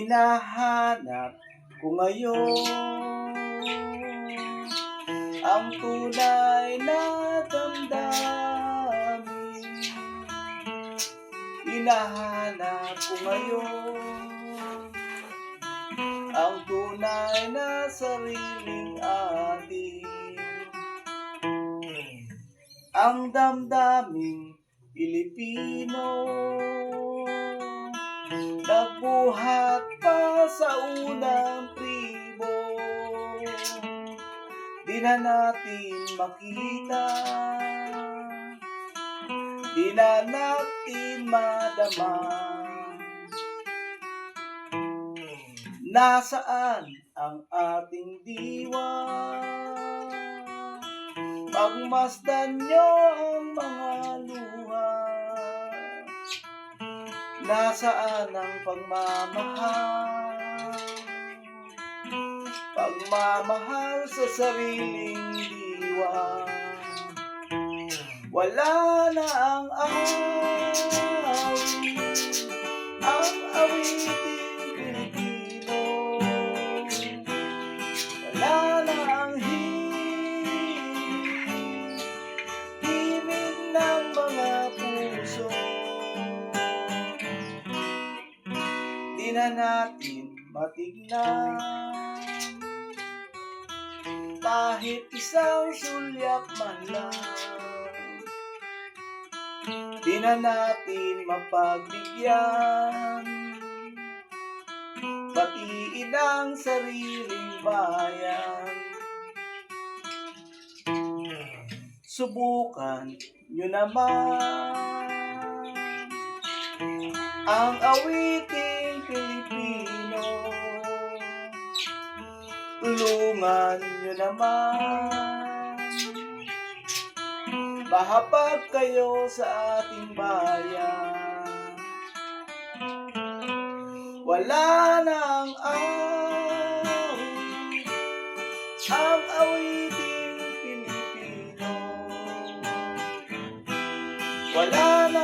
Hinahanap ko ngayon ang tunay na damdamin. Hinahanap ko ngayon ang tunay na sariling atin. Ang damdaming Pilipino, nagbuhat pa sa unang tribo. Di na natin makita, di na natin madama. Nasaan ang ating diwa? Pagmasdan nyo ang mga luha. Nasaan ang pagmamahal? Pagmamahal sa sariling diwa. Wala na ang awiting Pilipino. Wala na ang himig ng mga puso. Di na natin matignan kahit isang sulyap man lang. Di na natin mapagbigyan, batiin ang sariling bayan. Subukan nyo naman ang awiting Pilipino. Tulungan nyo naman, mahapag kayo sa ating bayan. Wala na ang awiting Pilipino. Wala na